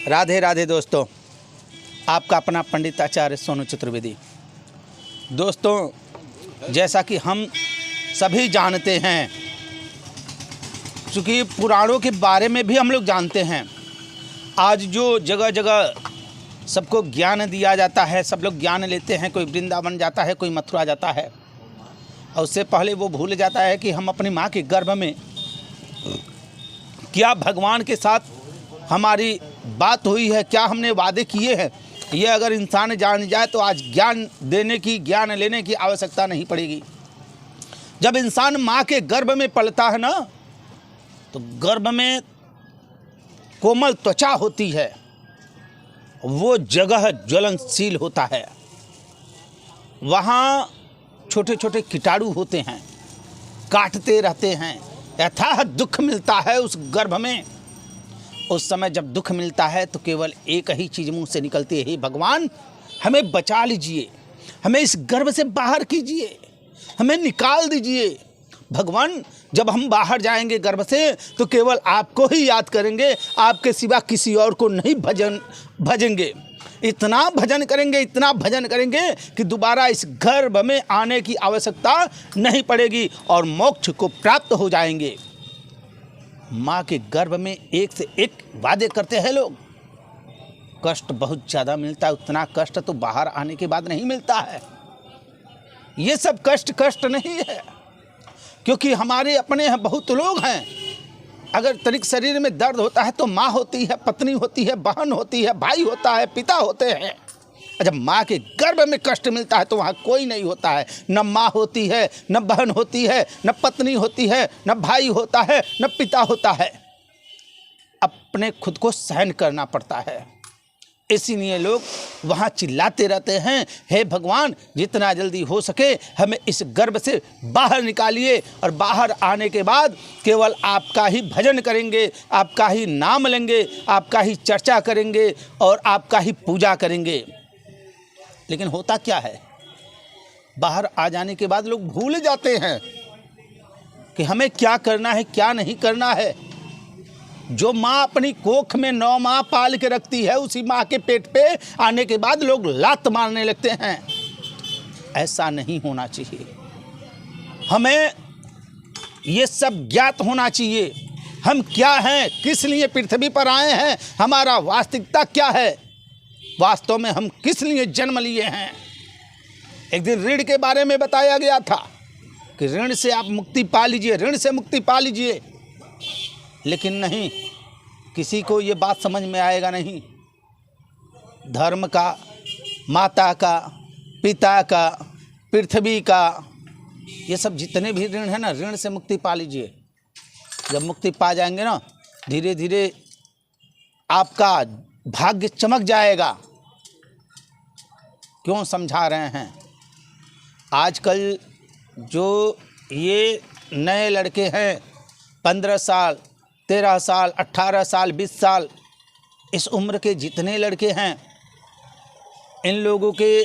राधे राधे दोस्तों, आपका अपना पंडित आचार्य सोनू चतुर्वेदी। दोस्तों, जैसा कि हम सभी जानते हैं, चूँकि पुराणों के बारे में भी हम लोग जानते हैं, आज जो जगह जगह सबको ज्ञान दिया जाता है, सब लोग ज्ञान लेते हैं, कोई वृंदावन जाता है, कोई मथुरा जाता है, और उससे पहले वो भूल जाता है कि हम अपनी माँ के गर्भ में क्या भगवान के साथ हमारी बात हुई है, क्या हमने वादे किए हैं। ये अगर इंसान जान जाए तो आज ज्ञान लेने की आवश्यकता नहीं पड़ेगी। जब इंसान माँ के गर्भ में पलता है ना, तो गर्भ में कोमल त्वचा होती है, वो जगह ज्वलनशील होता है, वहाँ छोटे छोटे कीटाणु होते हैं, काटते रहते हैं, अथाह दुख मिलता है उस गर्भ में। उस समय जब दुख मिलता है तो केवल एक ही चीज़ मुंह से निकलती है, हे भगवान हमें बचा लीजिए, हमें इस गर्भ से बाहर कीजिए, हमें निकाल दीजिए। भगवान जब हम बाहर जाएंगे गर्भ से तो केवल आपको ही याद करेंगे, आपके सिवा किसी और को नहीं भजेंगे। इतना भजन करेंगे कि दोबारा इस गर्भ में आने की आवश्यकता नहीं पड़ेगी और मोक्ष को प्राप्त हो जाएंगे। माँ के गर्भ में एक से एक वादे करते हैं लोग। कष्ट बहुत ज़्यादा मिलता है, उतना कष्ट तो बाहर आने के बाद नहीं मिलता है। ये सब कष्ट नहीं है, क्योंकि हमारे अपने यहाँ बहुत लोग हैं, अगर तनिक शरीर में दर्द होता है तो माँ होती है, पत्नी होती है, बहन होती है, भाई होता है, पिता होते हैं। जब माँ के गर्भ में कष्ट मिलता है तो वहाँ कोई नहीं होता है, न माँ होती है, न बहन होती है, न पत्नी होती है, न भाई होता है, न पिता होता है। अपने खुद को सहन करना पड़ता है। इसीलिए लोग वहाँ चिल्लाते रहते हैं, हे भगवान जितना जल्दी हो सके हमें इस गर्भ से बाहर निकालिए, और बाहर आने के बाद केवल आपका ही भजन करेंगे, आपका ही नाम लेंगे, आपका ही चर्चा करेंगे और आपका ही पूजा करेंगे। लेकिन होता क्या है, बाहर आ जाने के बाद लोग भूल जाते हैं कि हमें क्या करना है, क्या नहीं करना है। जो माँ अपनी कोख में 9 माह पाल के रखती है, उसी माँ के पेट पे आने के बाद लोग लात मारने लगते हैं। ऐसा नहीं होना चाहिए। हमें ये सब ज्ञात होना चाहिए, हम क्या हैं, किस लिए पृथ्वी पर आए हैं, हमारा वास्तविकता क्या है, वास्तव में हम किस लिए जन्म लिए हैं। एक दिन ऋण के बारे में बताया गया था कि ऋण से आप मुक्ति पा लीजिए, ऋण से मुक्ति पा लीजिए। लेकिन नहीं, किसी को ये बात समझ में आएगा नहीं। धर्म का, माता का, पिता का, पृथ्वी का, ये सब जितने भी ऋण है ना, ऋण से मुक्ति पा लीजिए। जब मुक्ति पा जाएंगे ना, धीरे धीरे आपका भाग्य चमक जाएगा। क्यों समझा रहे हैं, आजकल जो ये नए लड़के हैं, 15 साल, 13 साल, 18 साल, 20 साल, इस उम्र के जितने लड़के हैं, इन लोगों के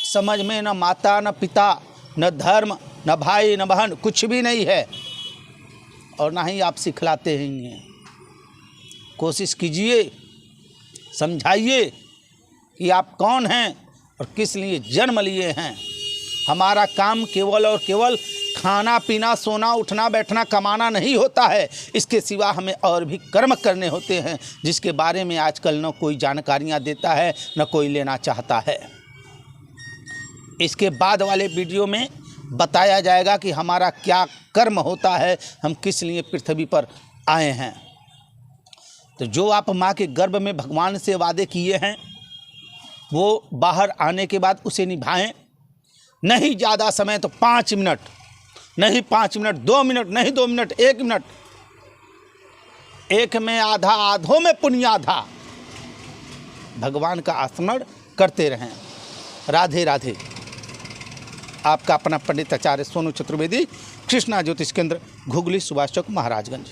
समझ में न माता, न पिता, न धर्म, न भाई, न बहन, कुछ भी नहीं है, और ना ही आप सिखलाते हैं। कोशिश कीजिए, समझाइए कि आप कौन हैं और किस लिए जन्म लिए हैं। हमारा काम केवल और केवल खाना पीना, सोना, उठना, बैठना, कमाना नहीं होता है। इसके सिवा हमें और भी कर्म करने होते हैं, जिसके बारे में आजकल न कोई जानकारियाँ देता है, न कोई लेना चाहता है। इसके बाद वाले वीडियो में बताया जाएगा कि हमारा क्या कर्म होता है, हम किस लिए पृथ्वी पर आए हैं। तो जो आप माँ के गर्भ में भगवान से वादे किए हैं, वो बाहर आने के बाद उसे निभाएं। नहीं ज़्यादा समय तो 5 मिनट, नहीं 5 मिनट, 2 मिनट, नहीं 2 मिनट, 1 मिनट, एक में आधा, आधों में पुण्य आधा, भगवान का स्मरण करते रहें। राधे राधे। आपका अपना पंडित आचार्य सोनू चतुर्वेदी, कृष्णा ज्योतिष केंद्र, घुगली, सुभाष चौक, महाराजगंज।